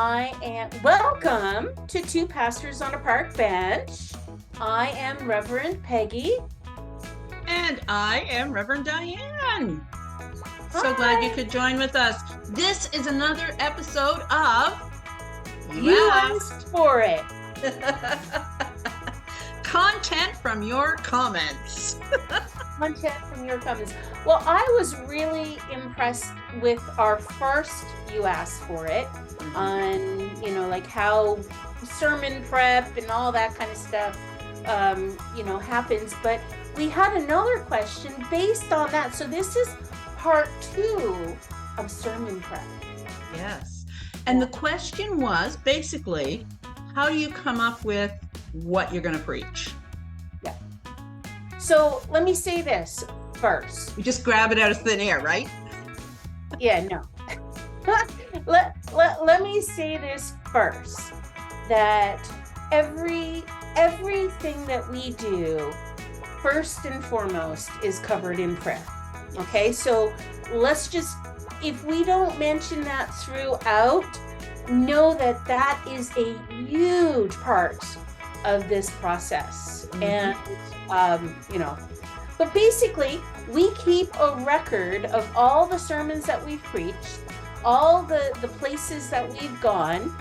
I am welcome to Two Pastors on a Park Bench. I am Reverend Peggy. And I am Reverend Diane. So Hi. glad you could join with us. This is another episode of You asked for it. Content from your comments. Content from your comments. Well, I was really impressed with our first You Asked For It on, like how sermon prep and all that kind of stuff, happens. But we had another question based on that. So this is part 2 of sermon prep. Yes. And the question was basically, how do you come up with what you're going to preach? Yeah. So let me say this first. You just grab it out of thin air, right? Yeah, no. let me say this first, that everything that we do, first and foremost, is covered in prayer. Okay, so let's just, if we don't mention that throughout, know that that is a huge part of this process. And, but basically, we keep a record of all the sermons that we've preached, all the places that we've gone,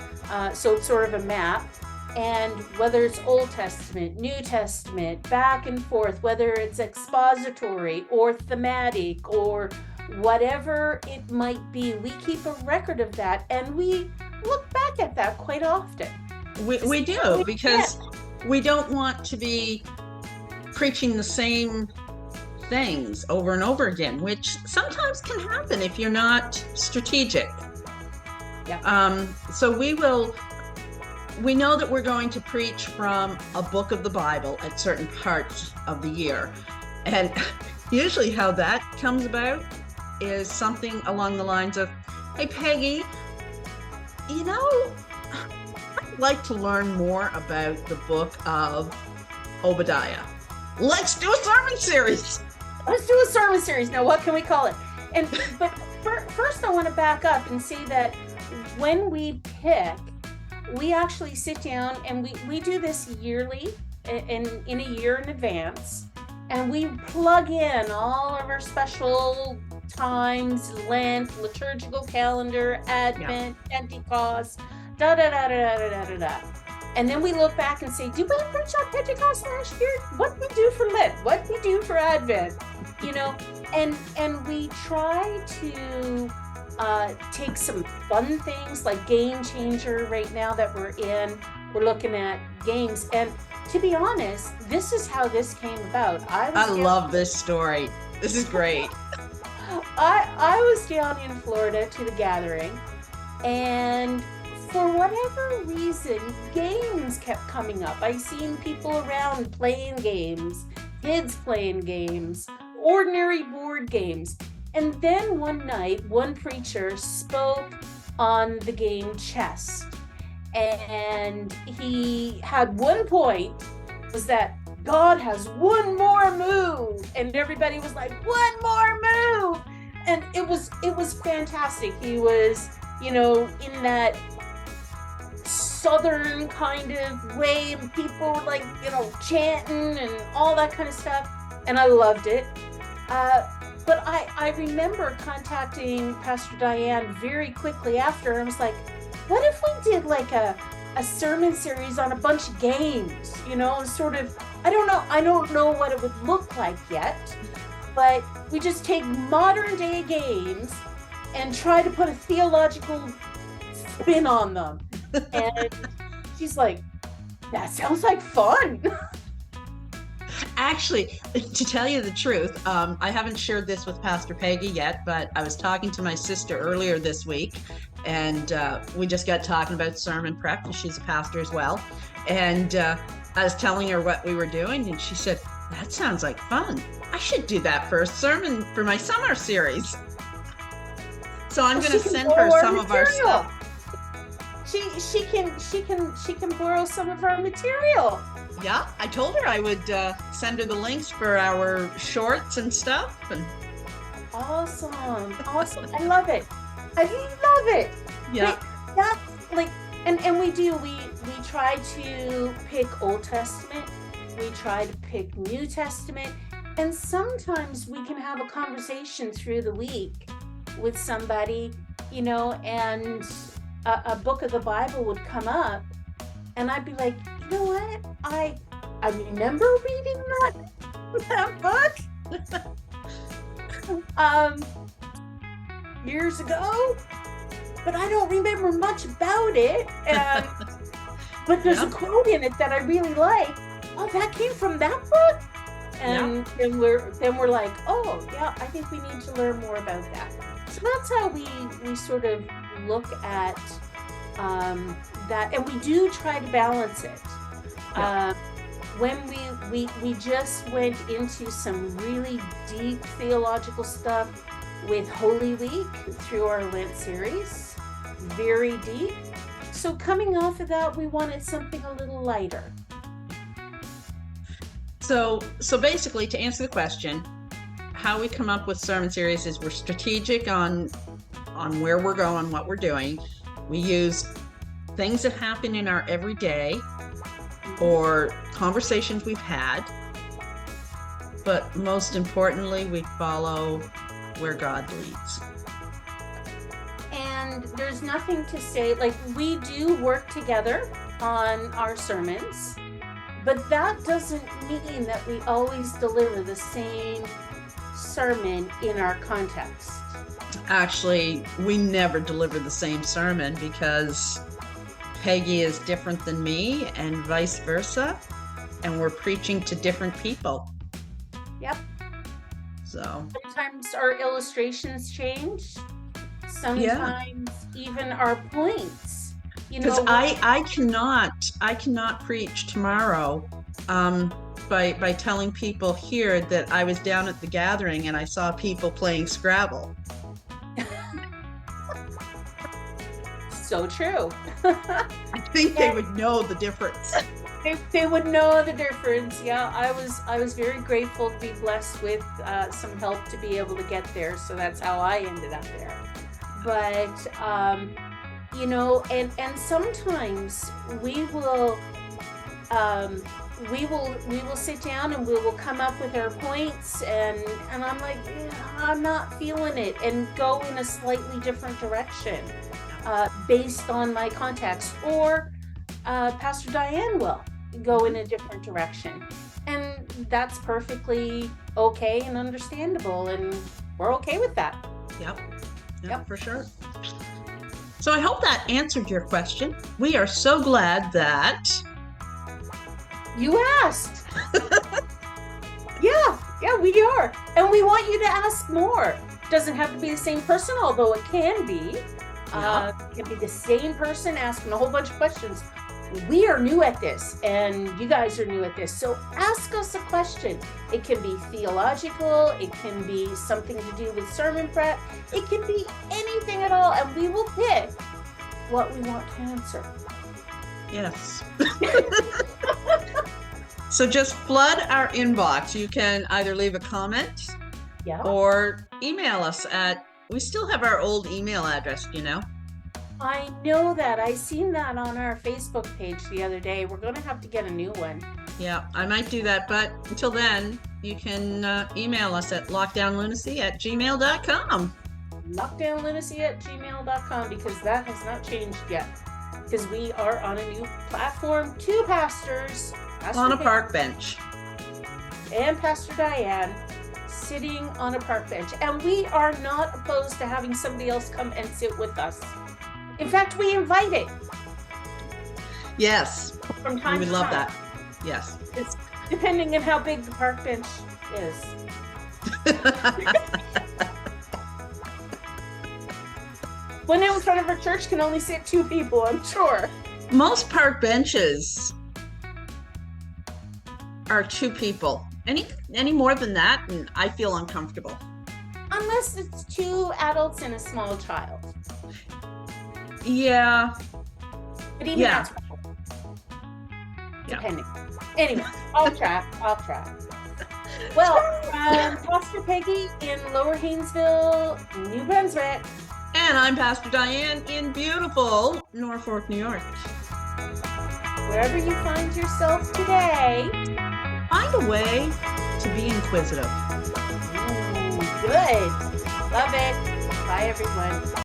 so it's sort of a map, and whether it's Old Testament, New Testament, back and forth, whether it's expository or thematic or whatever it might be, we keep a record of that, and we look back at that quite often. We do, because we don't want to be preaching the same things over and over again, which sometimes can happen if you're not strategic. Yeah. So we know that we're going to preach from a book of the Bible at certain parts of the year. And usually how that comes about is something along the lines of, hey, Peggy, I'd like to learn more about the book of Obadiah. Let's do a sermon series. Let's do a sermon series. Now, what can we call it? But first I want to back up and say that when we pick, we actually sit down and we do this yearly and in a year in advance, and we plug in all of our special times, Lent, liturgical calendar, Advent, Pentecost, da-da-da-da-da-da-da-da. And then we look back and say, did we preach on Pentecost last year? What did we do for Lent? What did we do for Advent? And we try to take some fun things like Game Changer right now that we're in. We're looking at games. And to be honest, this is how this came about. I love this story. This is great. I was down in Florida to the gathering, and for whatever reason, games kept coming up. I seen people around playing games, kids playing games, ordinary board games. And then one night, one preacher spoke on the game chess. And he had one point, was that God has one more move. And everybody was like, one more move. And it was fantastic. He was, in that southern kind of way, and people were like, chanting and all that kind of stuff. And I loved it. But I remember contacting Pastor Diane very quickly after. I was like, what if we did like a sermon series on a bunch of games, sort of, I don't know what it would look like yet, but we just take modern day games and try to put a theological spin on them. And she's like, that sounds like fun. Actually, to tell you the truth, I haven't shared this with Pastor Peggy yet, but I was talking to my sister earlier this week, and we just got talking about sermon prep, because she's a pastor as well. And I was telling her what we were doing, and she said, that sounds like fun. I should do that for a sermon for my summer series. So I'm going to send her some of our stuff. She can borrow some of our material. Yeah, I told her I would send her the links for our shorts and stuff. And Awesome. I love it. Yeah. Wait, like, and we try to pick Old Testament, we try to pick New Testament, and sometimes we can have a conversation through the week with somebody, and a book of the Bible would come up, and I'd be like, you know what? I remember reading that book years ago, but I don't remember much about it. And but there's a quote in it that I really like. Oh, that came from that book. And then we're like, oh yeah, I think we need to learn more about that. So that's how we sort of look at that, and we do try to balance it. When we just went into some really deep theological stuff with Holy Week through our Lent series, very deep. So coming off of that, we wanted something a little lighter. So basically, to answer the question, how we come up with sermon series is we're strategic on where we're going, what we're doing. We use things that happen in our everyday or conversations we've had, but most importantly, we follow where God leads. And there's nothing to say, like, we do work together on our sermons, but that doesn't mean that we always deliver the same sermon in our context. Actually, we never deliver the same sermon because Peggy is different than me and vice versa, and we're preaching to different people. Yep. So sometimes our illustrations change. Sometimes even our points. Because I cannot preach tomorrow by telling people here that I was down at the gathering and I saw people playing Scrabble. So true. I think they would know the difference. They would know the difference. Yeah, I was very grateful to be blessed with some help to be able to get there. So that's how I ended up there. But and sometimes we will sit down and we will come up with our points, and I'm like, I'm not feeling it, and go in a slightly different direction based on my context, or Pastor Diane will go in a different direction, and that's perfectly okay and understandable, and we're okay with that. Yep, for sure. So I hope that answered your question. We are so glad that you asked. Yeah, we are. And we want you to ask more. Doesn't have to be the same person, although it can be. It can be the same person asking a whole bunch of questions. We are new at this, and you guys are new at this. So ask us a question. It can be theological. It can be something to do with sermon prep. It can be anything at all, and we will pick what we want to answer. Yes. So just flood our inbox. You can either leave a comment or email us we still have our old email address, I know that. I seen that on our Facebook page the other day. We're going to have to get a new one. Yeah, I might do that. But until then, you can email us at lockdownlunacy@gmail.com. Lockdownlunacy@gmail.com, because that has not changed yet. Because we are on a new platform. Two pastors. On a park bench. And Pastor Diane sitting on a park bench. And we are not opposed to having somebody else come and sit with us. In fact, we invite it. Yes. From time to time. We would love that. Yes. It's depending on how big the park bench is. One out in front of our church can only sit 2 people, I'm sure. Most park benches are 2 people. Any more than that, and I feel uncomfortable. Unless it's 2 adults and a small child. Yeah. But even that's depending. Anyway, I'll try. Well, Pastor Peggy in Lower Haynesville, New Brunswick. And I'm Pastor Diane in beautiful Norfolk, New York. Wherever you find yourself today, Find a way to be inquisitive. good. Love it. Bye, everyone.